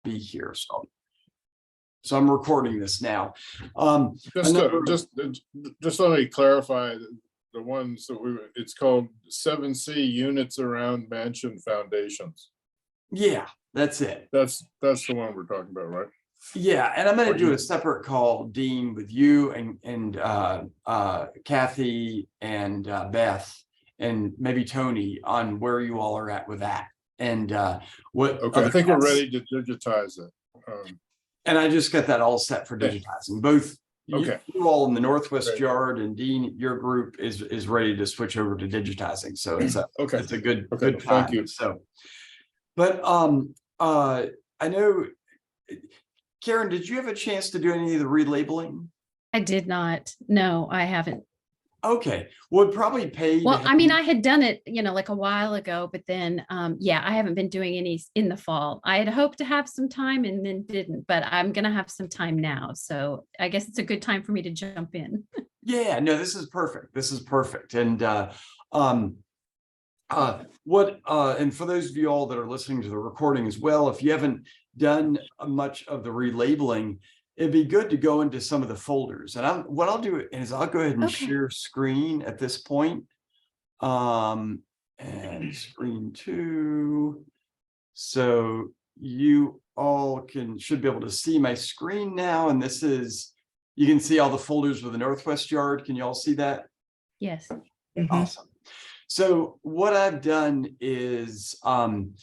be here. So I'm recording this now. Just let me clarify the ones that it's called 7C, units around mansion foundations. Yeah, that's it. That's the one we're talking about, right? Yeah, and I'm going to do a separate call, Dean, with you and Kathy and Beth and maybe Tony on where you all are at with that. And what? Okay, I think we're ready to digitize it. And I just got that all set for digitizing. Both you all in the Northwest Yard and Dean, your group is ready to switch over to digitizing. So it's a good time. Thank you. So, but I know. Karen, did you have a chance to do any of the relabeling? I did not. No, I haven't. Okay. Would probably pay. Well, I mean, I had done it, like a while ago, but then, yeah, I haven't been doing any in the fall. I had hoped to have some time and then didn't, but I'm going to have some time now. So I guess it's a good time for me to jump in. Yeah, no, this is perfect. This is perfect. And, and for those of you all that are listening to the recording as well, if you haven't done much of the relabeling, it'd be good to go into some of the folders. And what I'll do is I'll go ahead and share screen at this point. And screen 2. So you all should be able to see my screen now. And this is, you can see all the folders with the Northwest Yard. Can you all see that? Yes. Awesome. So what I've done is gone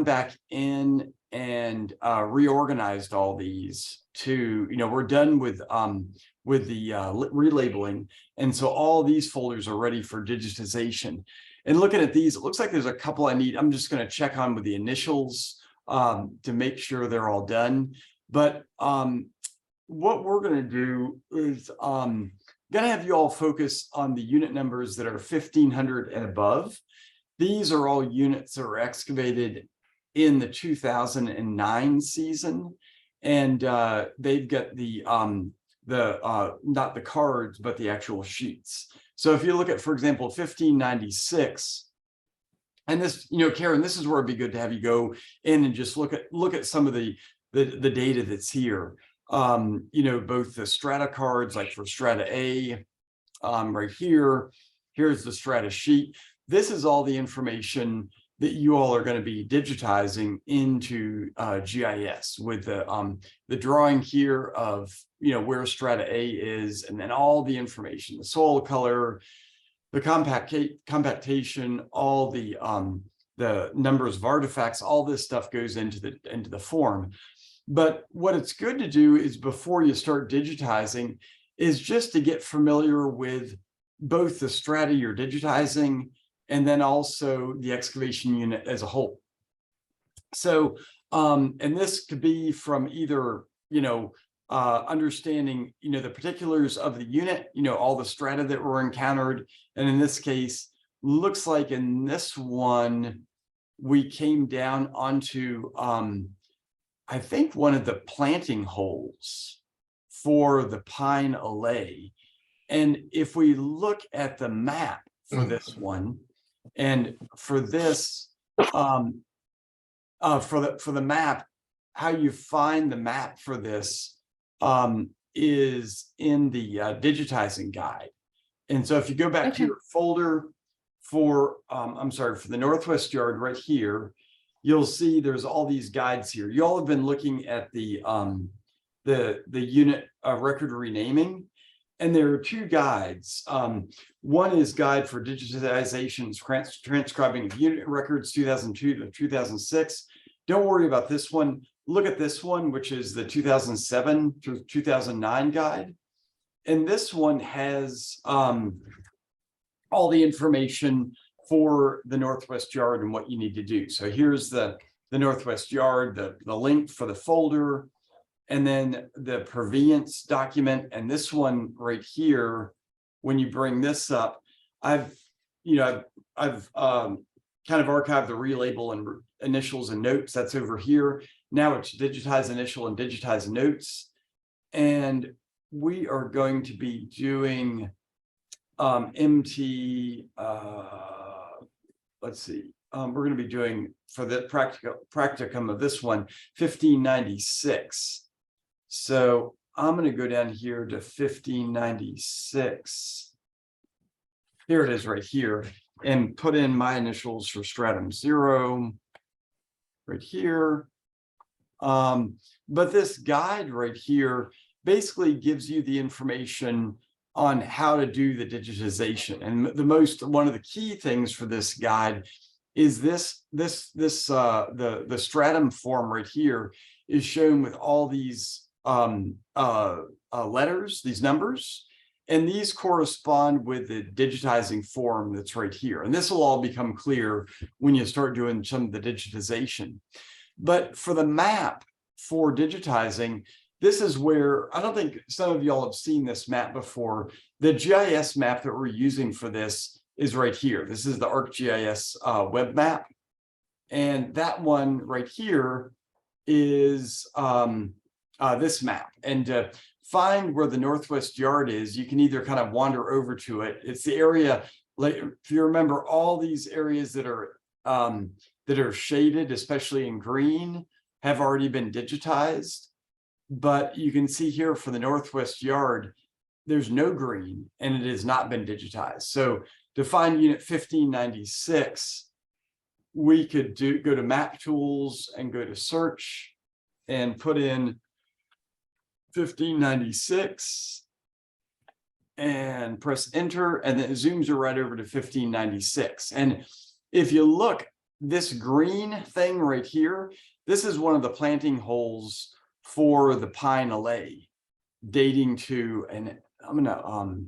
back in and reorganized all these to, we're done with the relabeling. And so all these folders are ready for digitization. And looking at these, it looks like there's a couple I'm just going to check on with the initials to make sure they're all done. But what we're going to do is going to have you all focus on the unit numbers that are 1,500 and above. These are all units that were excavated in the 2009 season, and they've got the not the cards, but the actual sheets. So if you look at, for example, 1596, and this, Karen, this is where it'd be good to have you go in and just look at some of the data that's here. Both the strata cards, like for strata A, right here. Here's the strata sheet. This is all the information that you all are going to be digitizing into GIS with the drawing here of where strata A is, and then all the information, the soil color, the compactation, all the numbers of artifacts, all this stuff goes into the form. But what it's good to do is, before you start digitizing, is just to get familiar with both the strata you're digitizing and then also the excavation unit as a whole. So, and this could be from either, understanding, the particulars of the unit, all the strata that were encountered. And in this case, looks like in this one, we came down onto, I think, one of the planting holes for the pine allay. And if we look at the map for this one, and for this, for the map, how you find the map for this is in the digitizing guide. And so if you go back to your folder for, for the Northwest Yard right here, you'll see there's all these guides here. You all have been looking at the unit record renaming, and there are 2 guides. One is Guide for Digitization, Transcribing of Unit Records, 2002 to 2006. Don't worry about this one. Look at this one, which is the 2007 through 2009 guide. And this one has all the information for the Northwest Yard and what you need to do. So here's the Northwest Yard, the link for the folder, and then the purveyance document. And this one right here, when you bring this up, I've kind of archived the relabel and initials and notes. That's over here. Now it's digitize initial and digitize notes. And we are going to be doing MT, let's see, we're going to be doing for the practicum of this one, 1596. So I'm going to go down here to 1596. Here it is right here, and put in my initials for stratum 0 right here. But this guide right here basically gives you the information on how to do the digitization. And one of the key things for this guide is the stratum form right here is shown with all these letters, these numbers, and these correspond with the digitizing form that's right here. And this will all become clear when you start doing some of the digitization. But for the map for digitizing, this is where, I don't think some of y'all have seen this map before. The GIS map that we're using for this is right here. This is the ArcGIS web map. And that one right here is this map. And to find where the Northwest Yard is, you can either kind of wander over to it. It's the area, like if you remember, all these areas that are shaded, especially in green, have already been digitized. But you can see here for the Northwest Yard, there's no green and it has not been digitized. So to find unit 1596, we could go to map tools and go to search and put in 1596 and press enter, and then it zooms you right over to 1596. And if you look, this green thing right here, this is one of the planting holes for the pine alley, dating to, and I'm gonna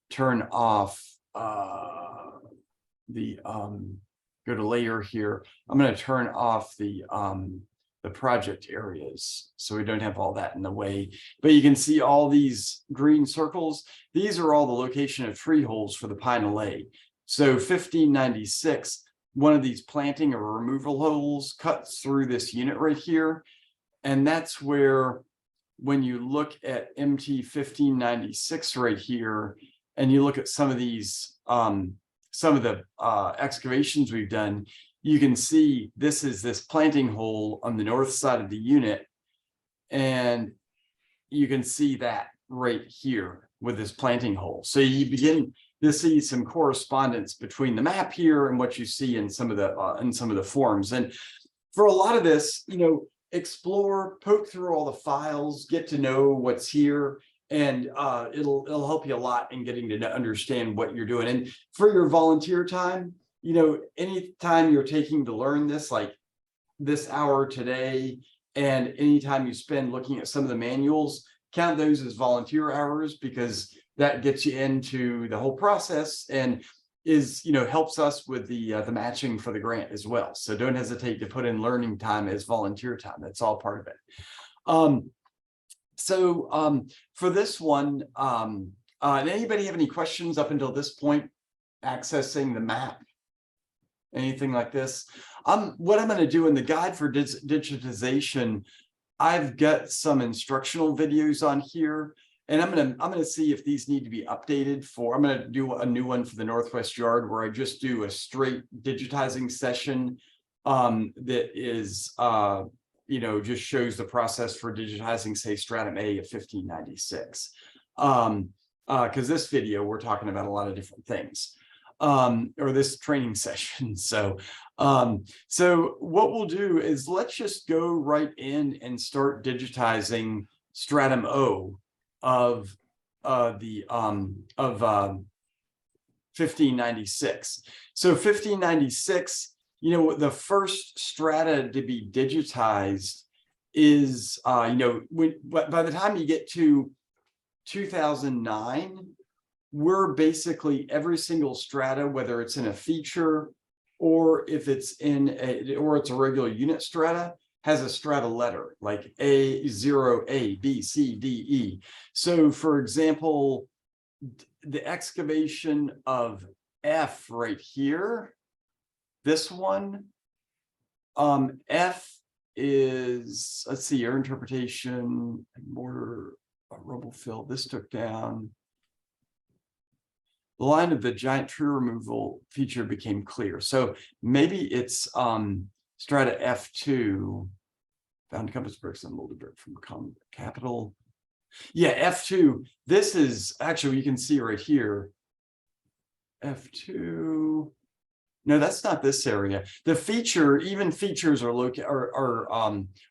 turn off the go to layer here. I'm gonna turn off the project areas so we don't have all that in the way. But you can see all these green circles. These are all the location of tree holes for the pine alley. So 1596, one of these planting or removal holes cuts through this unit right here. And that's where, when you look at MT 1596 right here, and you look at some of these, some of the excavations we've done, you can see this is this planting hole on the north side of the unit. And you can see that right here with this planting hole. So you begin to see some correspondence between the map here and what you see in some of the forms. And for a lot of this, you know, explore, poke through all the files, get to know what's here, and it'll help you a lot in getting to understand what you're doing. And for your volunteer time, you know, anytime you're taking to learn this, like this hour today, and anytime you spend looking at some of the manuals, count those as volunteer hours, because that gets you into the whole process and is, you know, helps us with the matching for the grant as well. So don't hesitate to put in learning time as volunteer time. That's all part of it. For this one, anybody have any questions up until this point, accessing the map? Anything like this? What I'm going to do in the guide for digitization, I've got some instructional videos on here, and I'm gonna see if these need to be updated for. I'm gonna do a new one for the Northwest Yard where I just do a straight digitizing session that is you know, just shows the process for digitizing, say, stratum A of 1596. Because this video we're talking about a lot of different things. Or this training session. So what we'll do is let's just go right in and start digitizing stratum O of 1596. So 1596, you know, the first strata to be digitized is you know, by the time you get to 2009, we're basically every single strata, whether it's in a feature or if it's in it's a regular unit strata, has a strata letter like A0, A, B, C, D, E. So for example, the excavation of F right here, this one, F is, let's see, air interpretation, mortar, rubble fill, this took down. the line of the giant tree removal feature became clear. So maybe it's strata F2, found compass bricks and molded brick from capital. Yeah, F2. This is actually, you can see right here. F2. No, that's not this area. The feature, even features are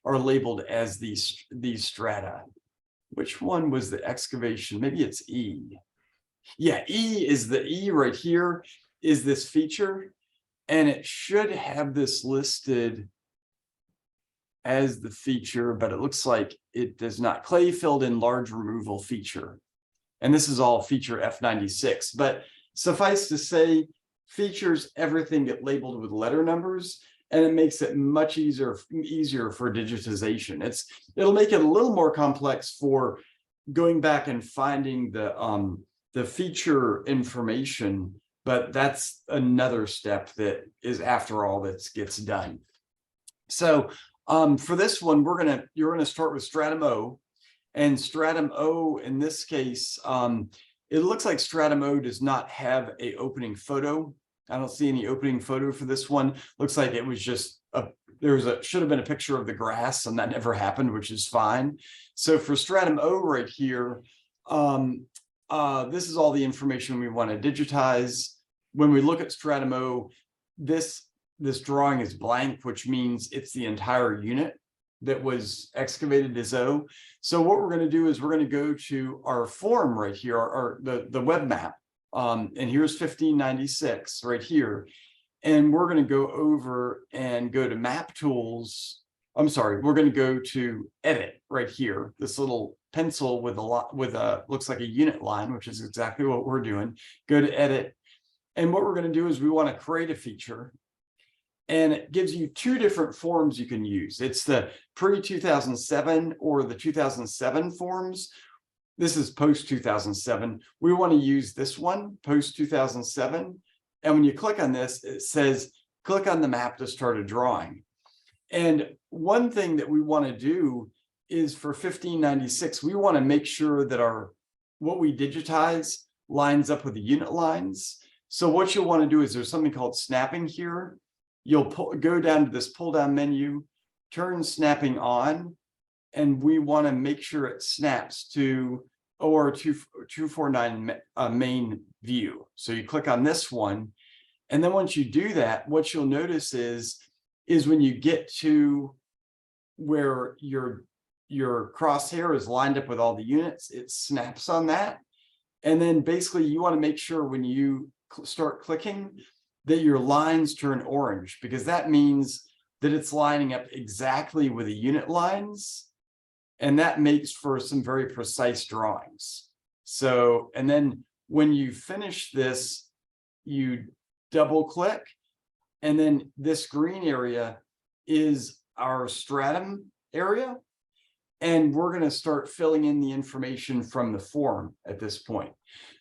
labeled as these strata. Which one was the excavation? Maybe it's E. Yeah, E right here is this feature, and it should have this listed as the feature, but it looks like it does not. Clay filled in large removal feature. And this is all feature F96, but suffice to say, features everything get labeled with letter numbers, and it makes it much easier for digitization. It'll make it a little more complex for going back and finding the feature information, but that's another step that is after all that gets done. So for this one, you're gonna start with stratum O, and stratum O in this case, it looks like stratum O does not have a opening photo. I don't see any opening photo for this one. Looks like it was just should have been a picture of the grass, and that never happened, which is fine. So for stratum O right here, this is all the information we want to digitize. When we look at stratum O, this drawing is blank, which means it's the entire unit that was excavated as O. So what we're going to do is we're going to go to our form right here, the web map. And here's 1596 right here. And we're going to go over and go to map tools. I'm sorry, we're going to go to edit right here, this little pencil with looks like a unit line, which is exactly what we're doing. Go to edit. And what we're going to do is we want to create a feature. And it gives you two different forms you can use. It's the pre-2007 or the 2007 forms. This is post-2007. We want to use this one, post-2007. And when you click on this, it says, click on the map to start a drawing. And one thing that we want to do is for 1596, we want to make sure that what we digitize lines up with the unit lines. So what you'll want to do is there's something called snapping here. You'll go down to this pull down menu, turn snapping on, and we want to make sure it snaps to OR 249 main view. So you click on this one, and then once you do that, what you'll notice is when you get to where your crosshair is lined up with all the units, it snaps on that. And then basically you want to make sure when you start clicking that your lines turn orange, because that means that it's lining up exactly with the unit lines. And that makes for some very precise drawings. So, and then when you finish this, you double click, and then this green area is our stratum area. And we're going to start filling in the information from the form at this point.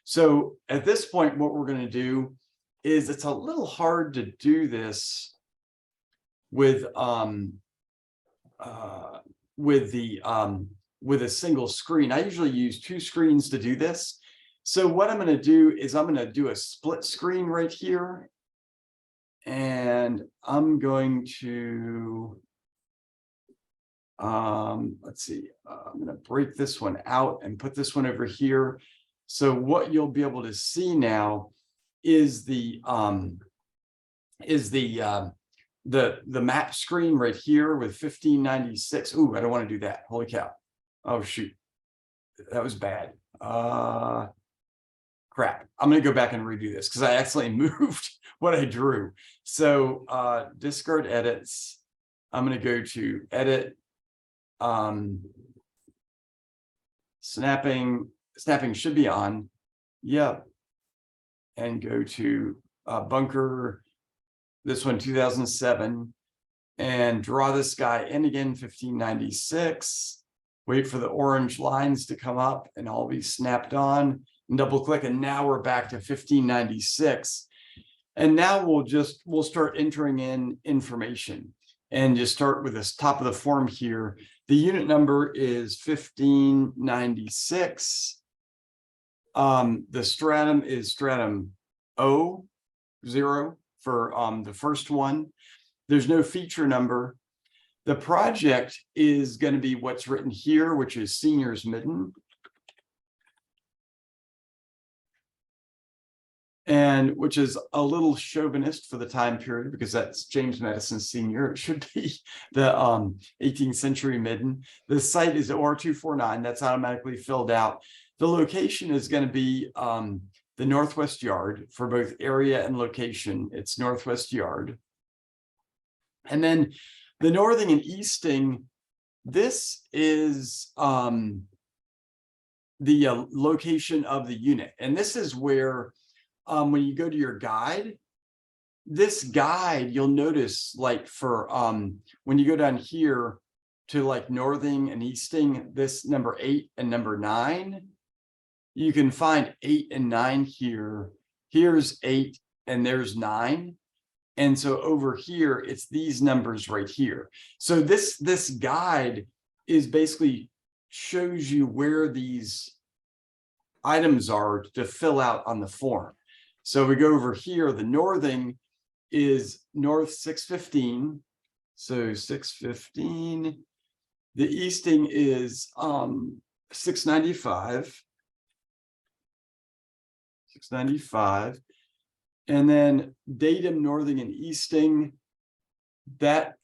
So at this point, what we're going to do is it's a little hard to do this with a single screen. I usually use two screens to do this. So what I'm going to do is I'm going to do a split screen right here. And I'm going to, let's see, I'm going to break this one out and put this one over here. So what you'll be able to see now is the map screen right here with 1596. Ooh, I don't want to do that. Holy cow. Oh, shoot. That was bad. Crap. I'm going to go back and redo this because I accidentally moved what I drew. So discard edits. I'm going to go to edit. Snapping should be on. Yep. And go to bunker. This one, 2007, and draw this guy in again, 1596. Wait for the orange lines to come up and all be snapped on, and double click. And now we're back to 1596. And now we'll start entering in information, and just start with this top of the form here. The unit number is 1596. The stratum is stratum O0 for the first one. There's no feature number. The project is going to be what's written here, which is seniors midden. And which is a little chauvinist for the time period because that's James Madison Senior. It should be the 18th century midden. The site is OR249. That's automatically filled out. The location is going to be the Northwest Yard for both area and location. It's Northwest Yard. And then the northing and easting, this is the location of the unit. And this is where when you go to your guide, this guide, you'll notice like for when you go down here to like northing and easting, this number 8 and number 9, you can find 8 and 9 here. Here's 8 and there's 9. And so over here, it's these numbers right here. So this guide is basically shows you where these items are to fill out on the form. So we go over here, the northing is north 615. So 615. The easting is 695. 695. And then datum, northing, and easting, that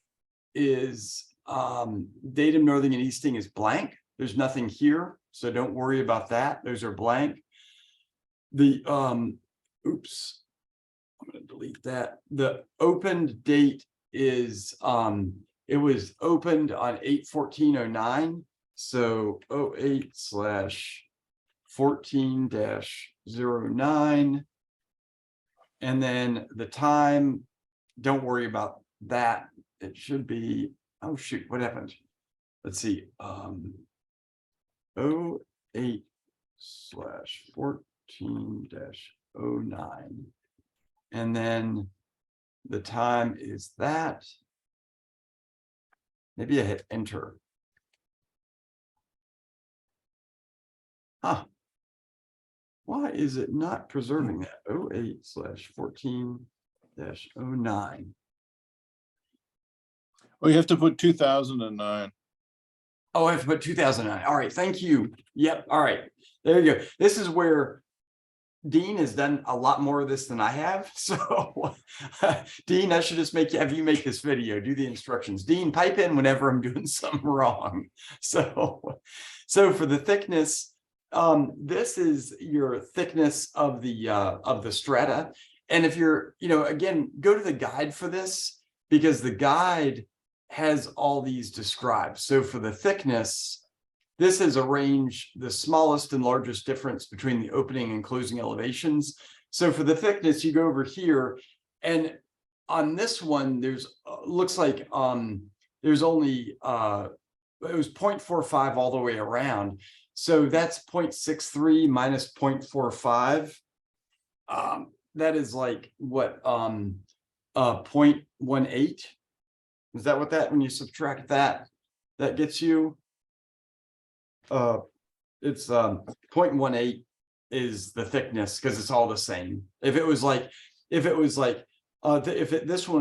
is datum, northing, and easting is blank. There's nothing here, so don't worry about that. Those are blank. The oops, I'm going to delete that. The opened date is it was opened on 8/14/09, so 08/14-09. And then the time, don't worry about that. It should be, oh shoot, what happened? Let's see. 08/14-09. And then the time is that. Maybe I hit enter. Huh. Why is it not preserving that? 08/14-09. Well, you have to put 2009. Oh, I have to put 2009. All right, thank you. Yep. All right, there you go. This is where Dean has done a lot more of this than I have. So Dean, I should just have you make this video, do the instructions. Dean, pipe in whenever I'm doing something wrong. So for the thickness, this is your thickness of the strata. And if you're, again, go to the guide for this, because the guide has all these described. So for the thickness, this is arranged the smallest and largest difference between the opening and closing elevations. So for the thickness, you go over here, and on this one, there's looks like there's only it was 0.45 all the way around. So that's 0.63 minus 0.45. That is like what 0.18. Is that what that, when you subtract that gets you? It's 0.18 is the thickness, because it's all the same. If this one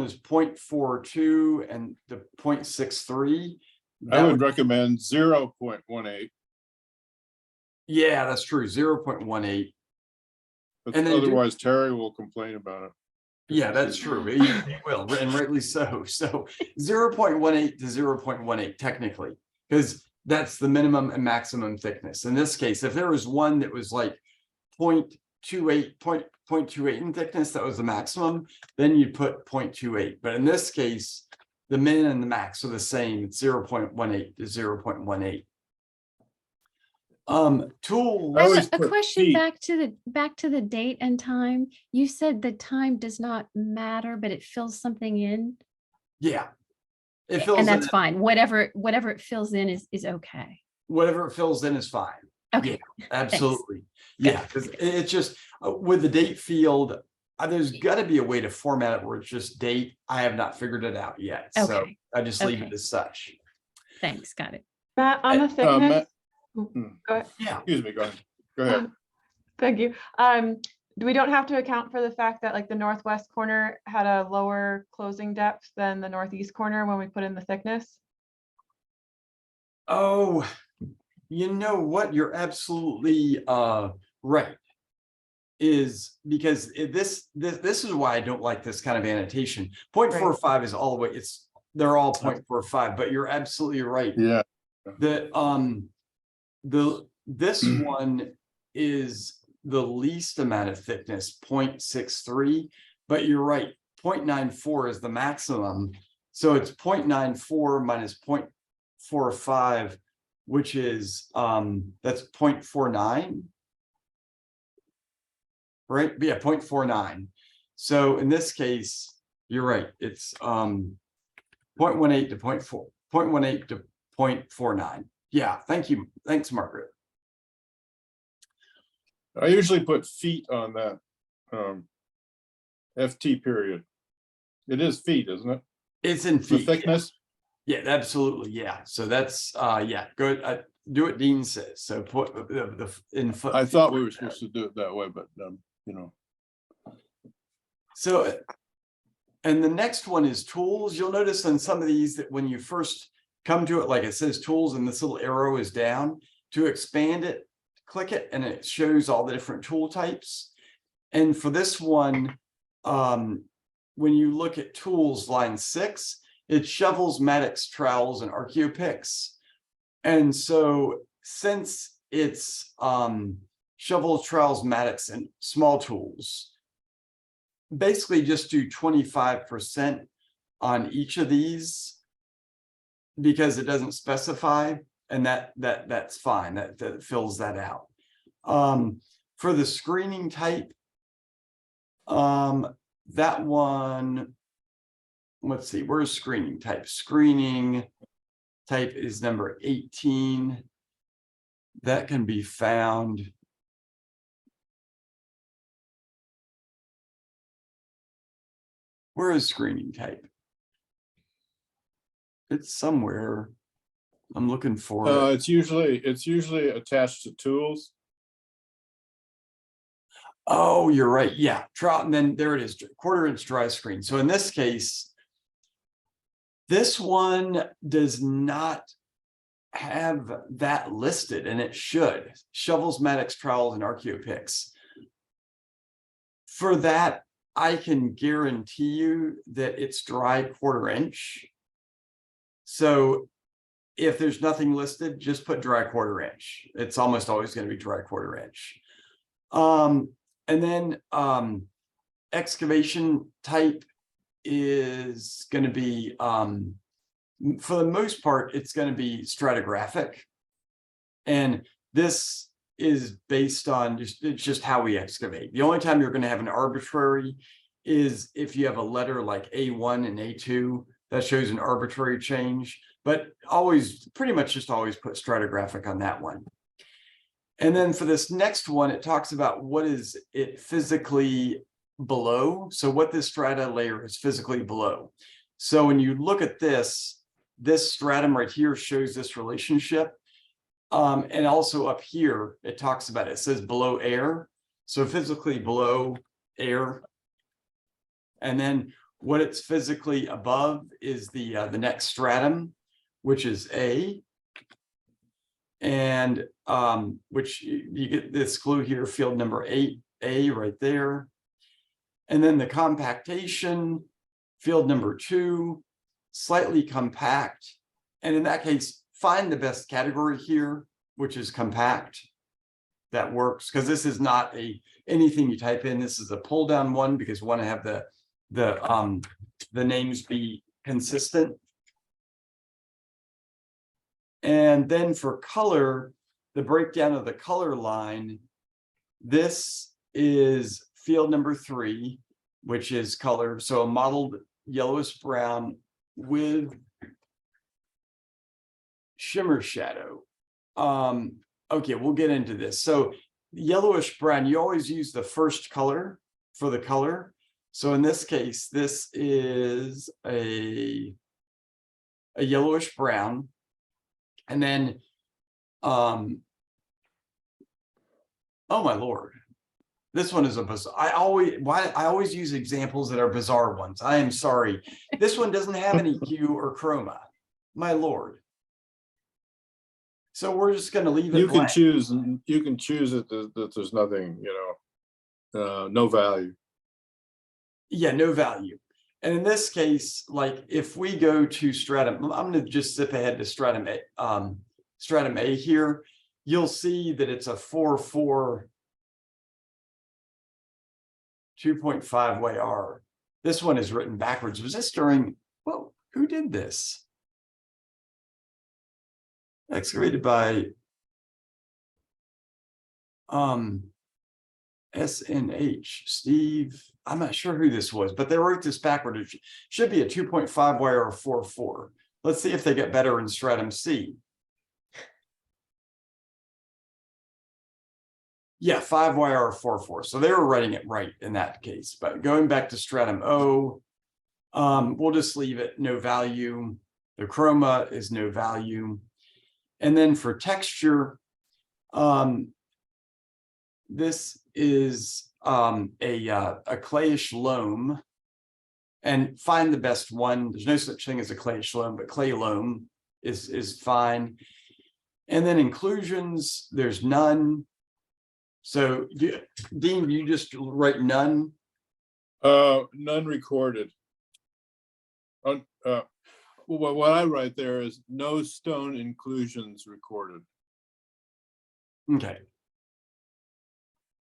is 0.42 and the 0.63, I would recommend 0.18. Yeah, that's true. 0.18. And otherwise Terry will complain about it. Yeah, that's true. He will, and rightly so. So 0.18 to 0.18 technically, because that's the minimum and maximum thickness. In this case, if there was one that was like 0.28 in thickness, that was the maximum, then you'd put 0.28. But in this case, the min and the max are the same. It's 0.18 to 0.18. Tools. I have a question back to the date and time. You said the time does not matter, but it fills something in. Yeah, it fills, and that's fine. Whatever it fills in is okay. Whatever it fills in is fine. Okay, yeah, absolutely. Thanks. Yeah, because it's just with the date field, there's got to be a way to format it where it's just date. I have not figured it out yet, so I just leave it as such. Thanks, got it. Matt, on the thickness. Yeah. Excuse me. Go ahead. Thank you. We don't have to account for the fact that like the northwest corner had a lower closing depth than the northeast corner when we put in the thickness. Oh, you know what? You're absolutely right. Is because this is why I don't like this kind of annotation. 0.45 is all the way, they're all 0.45, but you're absolutely right. Yeah. This one is the least amount of thickness, 0.63, but you're right, 0.94 is the maximum. So it's 0.94 minus 0.45, which is that's 0.49. Right, yeah, 0.49. So in this case, you're right, it's 0.18 to 0.18 to 0.49. Yeah, thank you. Thanks, Margaret. I usually put feet on that FT period. It is feet, isn't it? It's in The feet. thickness. Yeah, absolutely. Yeah. So that's yeah, good. Do what Dean says. So put the in foot. I thought we were supposed to do it that way, but you know. So, and the next one is tools. You'll notice on some of these that when you first come to it, like it says tools and this little arrow is down. To expand it, click it and it shows all the different tool types. And for this one, when you look at tools, line 6, it's shovels, mattocks, trowels, and archaeo picks. And so since it's shovels, trowels, mattocks, and small tools, basically just do 25% on each of these because it doesn't specify, and that's fine. That fills that out. For the screening type, that one, let's see, where's screening type? Screening type is number 18. That can be found. Where is screening type? It's somewhere. I'm looking for it. It's usually attached to tools. Oh, you're right. Yeah, trout, and then there it is, 1/4 inch dry screen. So in this case, this one does not have that listed, and it should. Shovels, mattocks, trowels, and archaeo picks. For that, I can guarantee you that it's dry 1/4 inch. So if there's nothing listed, just put dry 1/4 inch. It's almost always going to be dry 1/4 inch. And then excavation type is going to be, for the most part, it's going to be stratigraphic. And this is based on it's just how we excavate. The only time you're going to have an arbitrary is if you have a letter like A1 and A2 that shows an arbitrary change, but always pretty much just always put stratigraphic on that one. And then for this next one, it talks about what is it physically below. So what this strata layer is physically below. So when you look at this stratum right here shows this relationship. And also up here, it talks about it says below air. So physically below air. And then what it's physically above is the next stratum, which is A. And which you get this clue here, field number 8A right there. And then the compactation, field number 2, slightly compact. And in that case, find the best category here, which is compact. That works because this is not anything you type in. This is a pull down one because we want to have the names be consistent. And then for color, the breakdown of the color line, this is field number 3, which is color. So a mottled yellowish brown with shimmer shadow. Okay, we'll get into this. So yellowish brown, you always use the first color for the color. So in this case, this is a yellowish brown. And then, oh my Lord, This one is a bizarre. I always use examples that are bizarre ones. I am sorry. This one doesn't have any hue or chroma. My lord. So we're just going to leave it You can blank. choose, you can choose it that there's nothing, no value. Yeah, no value. And in this case, like if we go to stratum, I'm going to just zip ahead to stratum A here. You'll see that it's a 4-4 2.5 way R. This one is written backwards. Was this during, well, who did this? Excavated by SNH, Steve. I'm not sure who this was, but they wrote this backward. It should be a 2.5 wire or 4-4. Let's see if they get better in stratum C. Yeah, 5 wire or 4-4. So they were writing it right in that case. But going back to stratum O, we'll just leave it no value. The chroma is no value. And then for texture, this is a clayish loam, and find the best one. There's no such thing as a clayish loam, but clay loam is fine. And then inclusions, there's none. So Dean, you just write none? None recorded. What I write there is no stone inclusions recorded. Okay.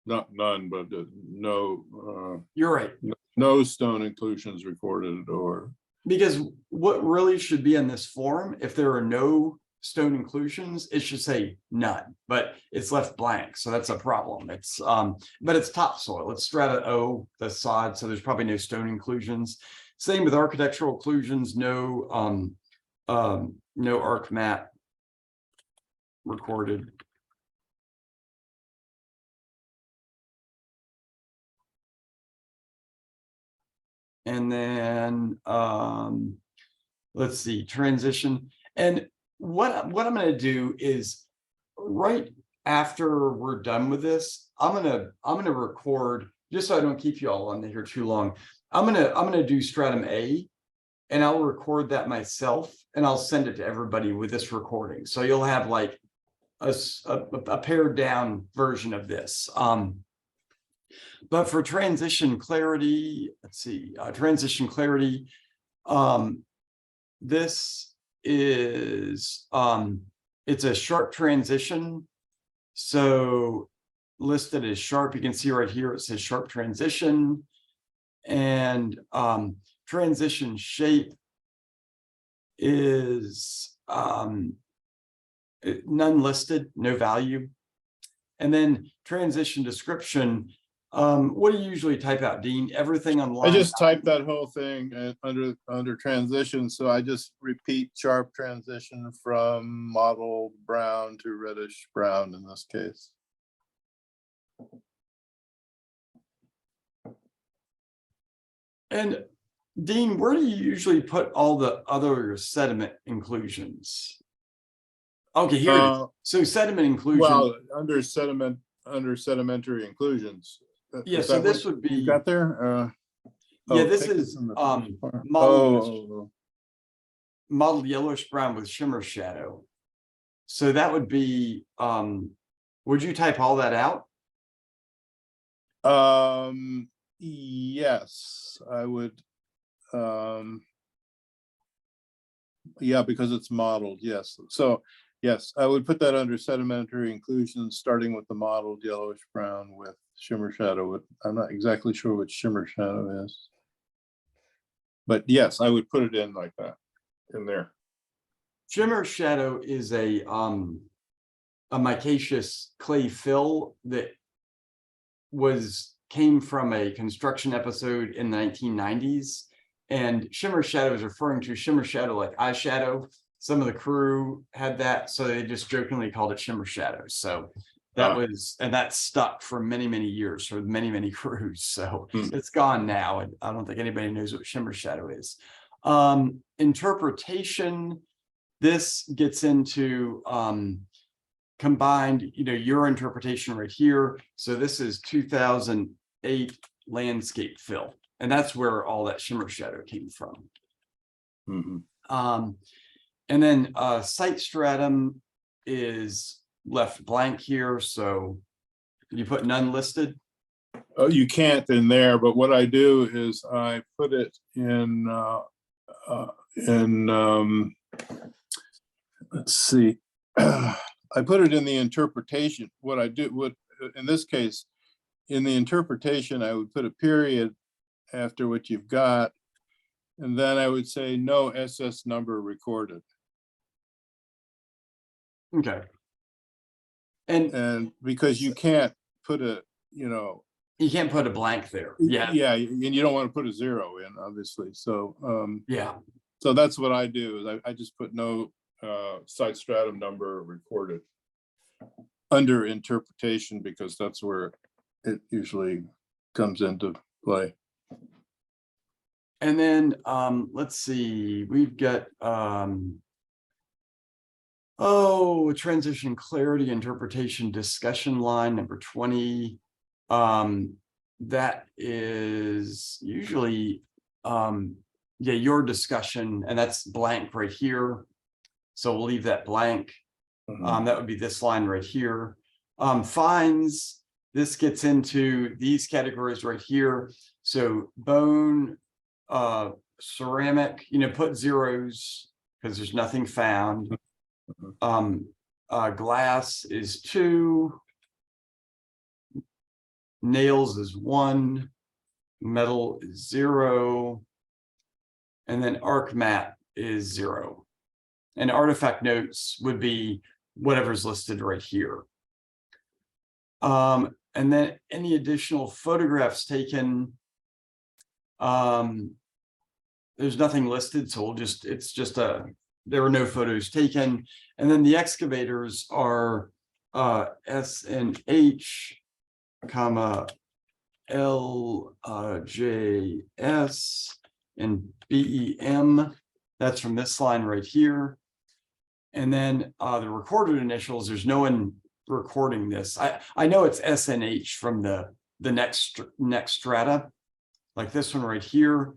Not none, but no. You're right. No stone inclusions recorded, or Because what really should be in this form, if there are no stone inclusions, it should say none, but it's left blank. So that's a problem. It's but it's topsoil. It's strata O, the sod. So there's probably no stone inclusions. Same with architectural occlusions, no arc MAAP recorded. And then let's see, transition. And what I'm going to do is right after we're done with this, I'm gonna record, just so I don't keep you all on here too long. I'm gonna do stratum A, and I'll record that myself, and I'll send it to everybody with this recording. So you'll have like a pared down version of this. But for transition clarity, let's see, transition clarity, this is, it's a sharp transition. So listed as sharp, you can see right here, it says sharp transition. And transition shape is none listed, no value. And then transition description, what do you usually type out, Dean? Everything online? I just type that whole thing under transition. So I just repeat sharp transition from mottled brown to reddish brown in this case. And Dean, where do you usually put all the other sediment inclusions? Okay, here it is. So sediment inclusion. Well, under sedimentary inclusions. Yeah, so this would be, you got there. Yeah, this is mottled yellowish brown with shimmer shadow. So that would be, would you type all that out? Yes, I would. Yeah, because it's modeled. Yes. So yes, I would put that under sedimentary inclusions, starting with the mottled yellowish brown with shimmer shadow. I'm not exactly sure what shimmer shadow is, but yes, I would put it in like that in there. Shimmer shadow is a micaceous clay fill that came from a construction episode in the 1990s. And shimmer shadow is referring to shimmer shadow like eyeshadow. Some of the crew had that, so they just jokingly called it shimmer shadow. So that was, and that stuck for many, many years for many, many crews. So it's gone now. And I don't think anybody knows what shimmer shadow is. Interpretation, this gets into combined, your interpretation right here. So this is 2008 landscape fill, and that's where all that shimmer shadow came from. Mhm. And then site stratum is left blank here, so you put none listed. Oh, you can't in there, but what I do is I put it in, let's see, I put it in the interpretation. What I do, in this case, in the interpretation, I would put a period after what you've got, and then I would say no SS number recorded. Okay. And because you can't put a, you can't put a blank there. Yeah. yeah, and you don't want to put a 0 in, obviously. So Yeah. so that's what I do, is I just put no site stratum number recorded under interpretation, because that's where it usually comes into play. And then let's see, we've got transition clarity interpretation discussion line number 20. That is usually your discussion, and that's blank right here. So we'll leave that blank. That would be this line right here. Fines, this gets into these categories right here. So bone, ceramic, put zeros because there's nothing found. Glass is 2. Nails is 1. Metal is 0. And then arc mat is 0. And artifact notes would be whatever's listed right here. And then any additional photographs taken, there's nothing listed, so there were no photos taken. And then the excavators are S and H, comma L J S and BEM. That's from this line right here. And then the recorded initials, there's no one recording this. I know it's SNH from the next strata, like this one right here.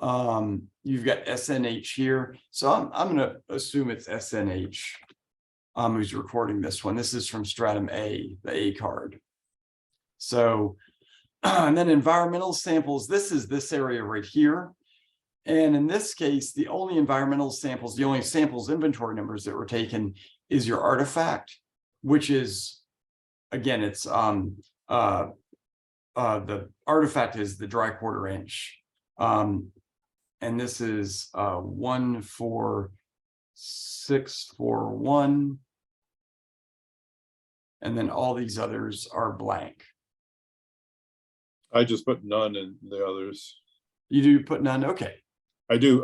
You've got SNH here. So I'm going to assume it's SNH who's recording this one. This is from stratum A, the A card. So, and then environmental samples, this is this area right here. And in this case, the only environmental samples, the only samples inventory numbers that were taken is your artifact, which is, again, it's the artifact is the dry quarter inch. And this is 14641. And then all these others are blank. I just put none in the others. You do put none? Okay. I do.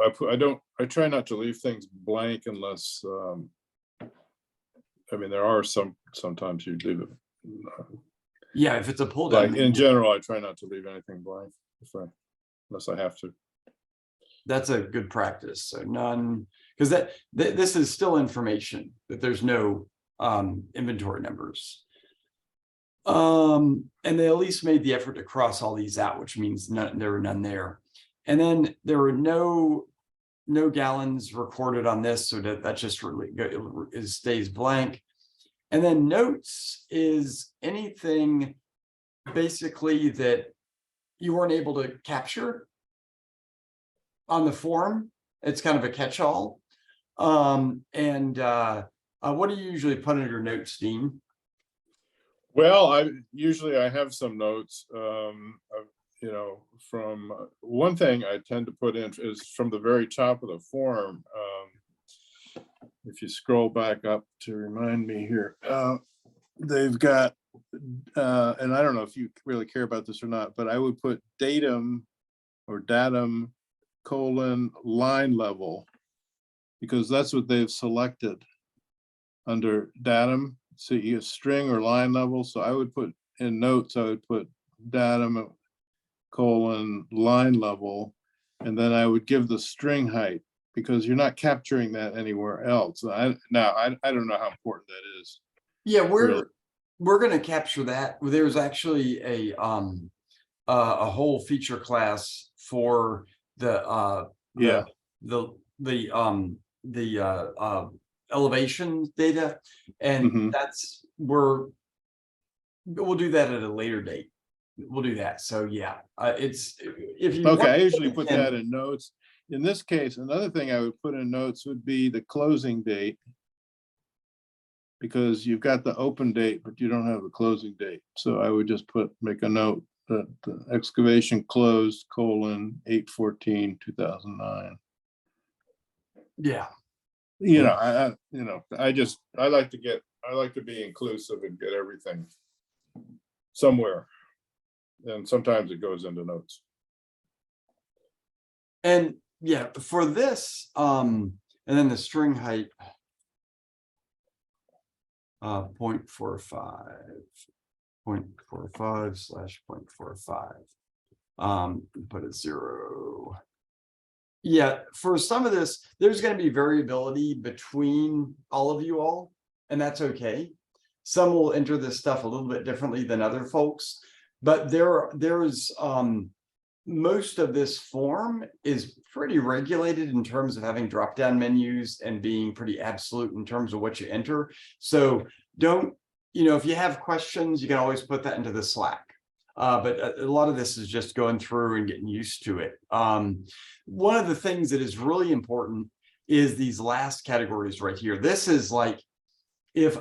I try not to leave things blank unless, I mean, there are sometimes you leave it. Yeah, if it's a pull down. Like in general, I try not to leave anything blank unless I have to. That's a good practice. So none, because this is still information that there's no inventory numbers. And they at least made the effort to cross all these out, which means there were none there. And then there were no gallons recorded on this, so that just really stays blank. And then notes is anything basically that you weren't able to capture on the form. It's kind of a catch-all. What do you usually put in your notes, Dean? Well, I have some notes. From one thing I tend to put in is from the very top of the form. If you scroll back up to remind me here, they've got, and I don't know if you really care about this or not, but I would put datum or datum : line level, because that's what they've selected under datum. So you string or line level. So I would put in notes, I would put datum : line level, and then I would give the string height, because you're not capturing that anywhere else. I don't know how important that is. Yeah, Really? we're going to capture that. There's actually a whole feature class for the Yeah. the elevation data, and Mhm. we'll do that at a later date. We'll do that. So yeah, it's if you Okay, want I to usually put put it in, that in notes. In this case, another thing I would put in notes would be the closing date. Because you've got the open date, but you don't have the closing date. So I would just make a note that the excavation closed : 8/14/2009. yeah. You know, I like to be inclusive and get everything somewhere. And sometimes it goes into notes. And yeah, for this, and then the string height, 0.45/0.45, put a 0. Yeah, for some of this, there's going to be variability between all of you all, and that's okay. Some will enter this stuff a little bit differently than other folks, but there's most of this form is pretty regulated in terms of having drop-down menus and being pretty absolute in terms of what you enter. So don't, if you have questions, you can always put that into the Slack. But a lot of this is just going through and getting used to it. One of the things that is really important is these last categories right here. This is like, if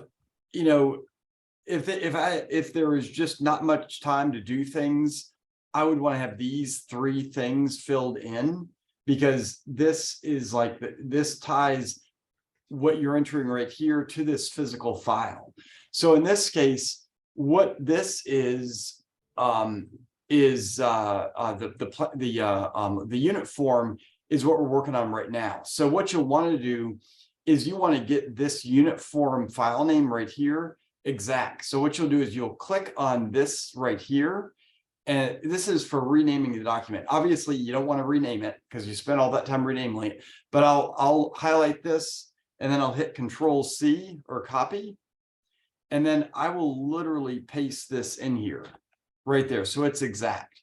there is just not much time to do things, I would want to have these 3 things filled in, because this is like, this ties what you're entering right here to this physical file. So in this case, what this is the unit form is what we're working on right now. So what you'll want to do is you want to get this unit form file name right here exact. So what you'll do is you'll click on this right here, and this is for renaming the document. Obviously, you don't want to rename it because you spent all that time renaming it, but I'll highlight this, and then I'll hit Control-C or copy, and then I will literally paste this in here right there, so it's exact.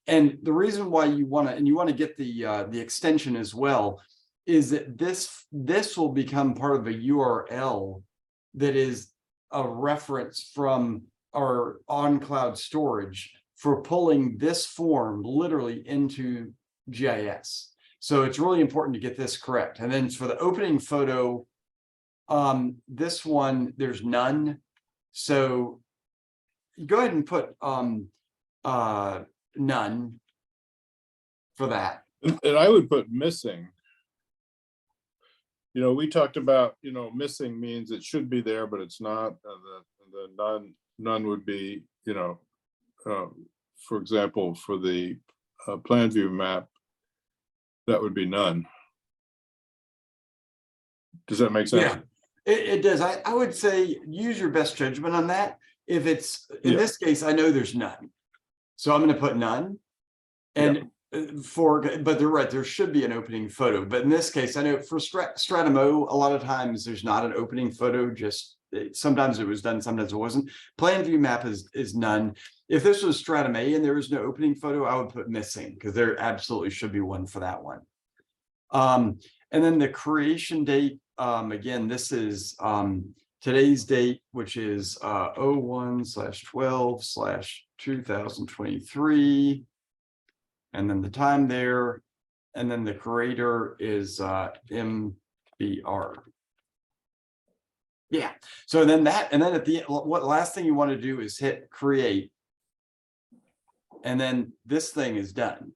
And the reason why you want to get the extension as well is that this will become part of a URL that is a reference from our on-cloud storage for pulling this form literally into GIS. So it's really important to get this correct. And then for the opening photo, this one, there's none. So go ahead and put none for that. And I would put missing. We talked about, missing means it should be there, but it's not. The none would be, for example, for the plan view map, that would be none. Does that make sense? Yeah, it does. I would say use your best judgment on that. If it's in this case, I know there's none, so I'm going to put none. And but they're right, there should be an opening photo. But in this case, I know for Stratum O, a lot of times there's not an opening photo. Just sometimes it was done, sometimes it wasn't. Plan view map is none. If this was Stratum A and there is no opening photo, I would put missing, because there absolutely should be one for that one. And then the creation date, again, this is today's date, which is 01/12/2023. And then the time there, and then the creator is MBR. Yeah. So then at the what last thing you want to do is hit create, and then this thing is done.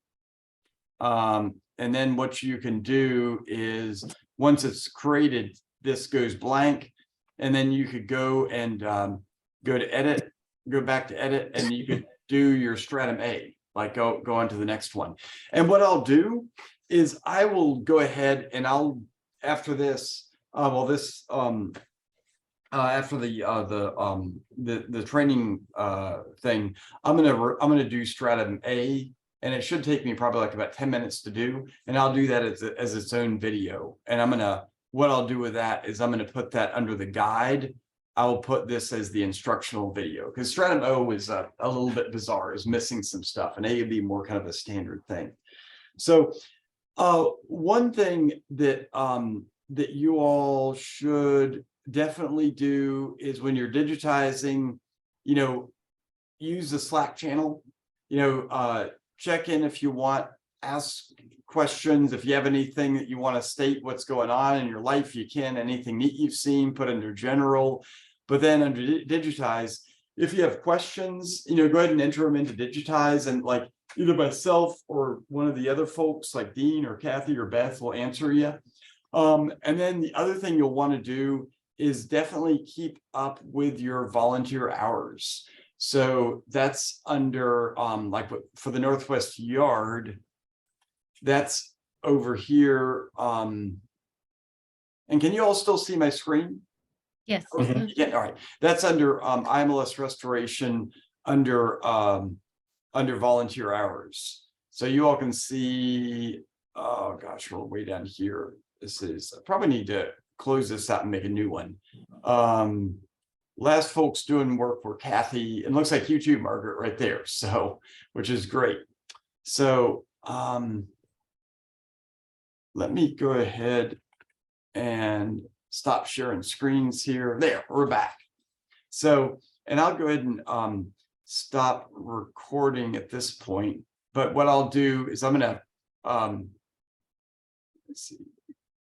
And then what you can do is, once it's created, this goes blank, and then you could go and go to edit, go back to edit, and you could do your Stratum A, like go on to the next one. And what I'll do is I will go ahead and after this, after the training thing, I'm gonna do Stratum A, and it should take me probably like about 10 minutes to do, and I'll do that as its own video. And what I'll do with that is I'm gonna put that under the guide I will put this as the instructional video, because Stratum O was a little bit bizarre. It was missing some stuff, and A would be more kind of a standard thing. So one thing that that you all should definitely do is when you're digitizing, you know, use the Slack channel, you know, check in if you want, ask questions. If you have anything that you want to state what's going on in your life, you can. Anything neat you've seen, put under general. But then under digitize, if you have questions, you know, go ahead and enter them into digitize, and like either myself or one of the other folks like Dean or Kathy or Beth will answer you. And then the other thing you'll want to do is definitely keep up with your volunteer hours. So that's under like for the Northwest Yard, that's over here. And can you all still see my screen? Yes. Mhm. Yeah, all right. That's under IMLS restoration under under volunteer hours. So you all can see, oh gosh, we're way down here. This is, I probably need to close this out and make a new one. Last folks doing work were Kathy, and looks like you too, Margaret, right there. So, which is great. So let me go ahead and stop sharing screens here. There, we're back. So, and I'll go ahead and stop recording at this point. But what I'll do is I'm gonna let's see.